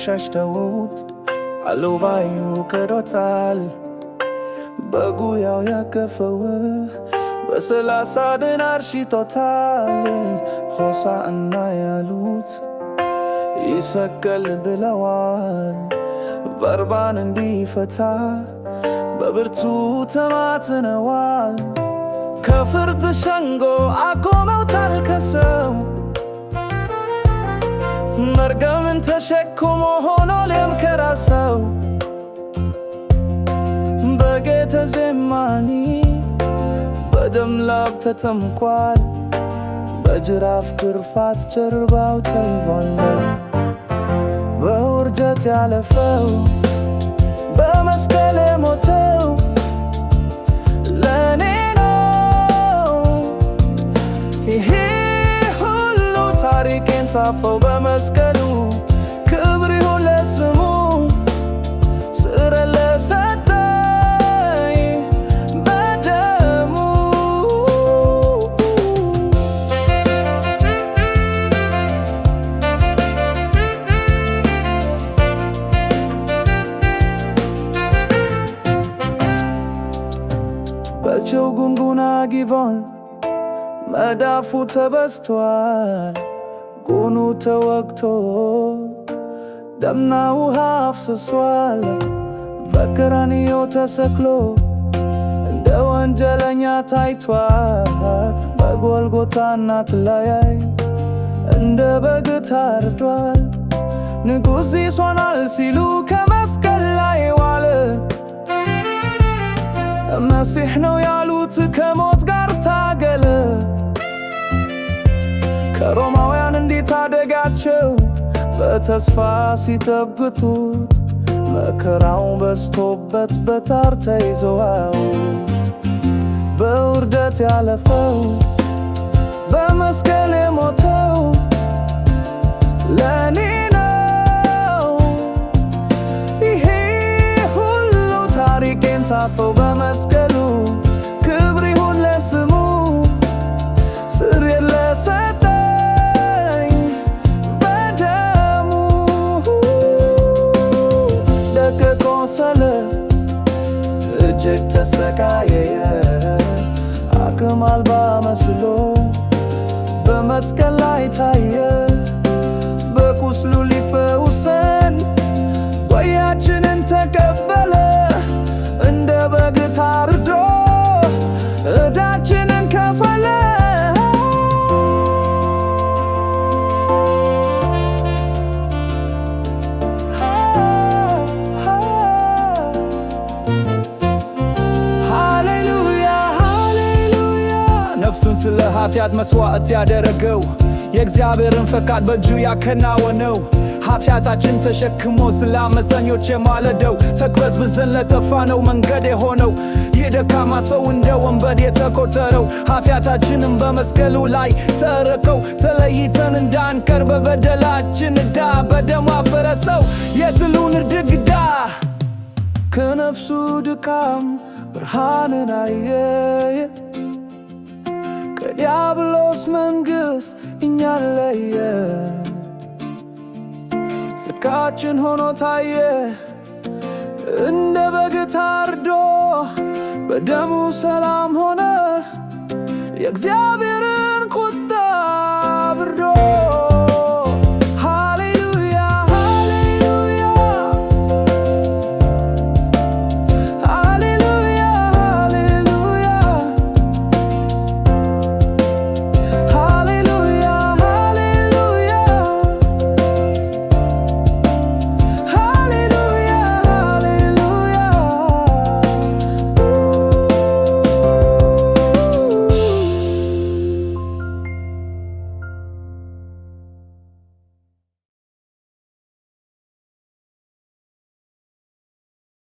ሸሽተውት አሉባዩ ክዶታል። በጉ ያው ያቀፈው በ30 ዲናር ሽጦታል። ሆሳዕና ያሉት ይሰቀል ብለዋል። በርባን እንዲፈታ በብርቱ ተማጽነዋል። ከፍርድ ሸንጎ አቆመውታል ከሰው መርገምን ተሸክሞ ሆኖ ሊምከራ ሰው በጌቴሴማኒ በደም ላብ ተጠምቋል። በጅራፍ ግርፋት ጀርባው ተልቧል። በውርደት ያለፈው በመስቀል የሞተው ለኔ ነው። ይሄ ሁሉ ታሪኬን ጻፈው በመስቀሉ። ክብር ይሁን ለስሙ ስር ለሰጠኝ በደሙ። በጨው ጉንጉና ጊቦን መዳፉ ተበስቷል። ጎኑ ተወግቶ ደምና ውሃ አፍስሷል። በቀራንዮ ተሰቅሎ እንደ ወንጀለኛ ታይቷል። በጎልጎታ እናት ላይ እንደ በግ ታርዷል። ንጉሥ ይሾማል ሲሉ ከመስቀል ላይ ዋለ። መሲሕ ነው ያሉት ከሞት ጋር ታገለ። ከሮማውያን እንዲታደጋቸው በተስፋ ሲጠብቁት መከራው በዝቶበት በታር ተይዘዋል። በውርደት ያለፈው በመስቀል የሞተው ለኔ ነው። ይሄ ሁሉ ታሪኬን ጻፈው በመስቀሉ። ክብር ይሁን ለስሙ ስርየት ለሰጠኝ በደሙ። ደቀ ቆሰለ እጅግ ተሰቃየ። አቅም አልባ መስሎ በመስቀል ላይ ታየ። በቁስሉ ሊፈውሰን ወያችንን ተቀበለ። እንደ በግ ታርዶ ዕዳችንን ከፈለ። ሃሌሉያ ሃሌሉያ። ነፍሱን ስለ ኃጢአት መሥዋዕት ያደረገው የእግዚአብሔርን ፈቃድ በእጁ ያከናወነው ኃጢአታችን ተሸክሞ ስለ አመፀኞች የማለደው ተቅበዝብዘን ለጠፋነው መንገድ የሆነው ይህ ደካማ ሰው እንደ ወንበዴ የተቆጠረው ኃጢአታችንን በመስቀሉ ላይ ተረከው። ተለይተን እንዳንቀር በበደላችን ዕዳ በደሙ አፈረሰው የጥሉን ግድግዳ። ከነፍሱ ድካም ብርሃንን አየ። ከዲያብሎስ መንግሥት እኛን ለየ። ጽድቃችን ሆኖ ታየ። እንደ በግ ታርዶ በደሙ ሰላም ሆነ። የእግዚአብሔር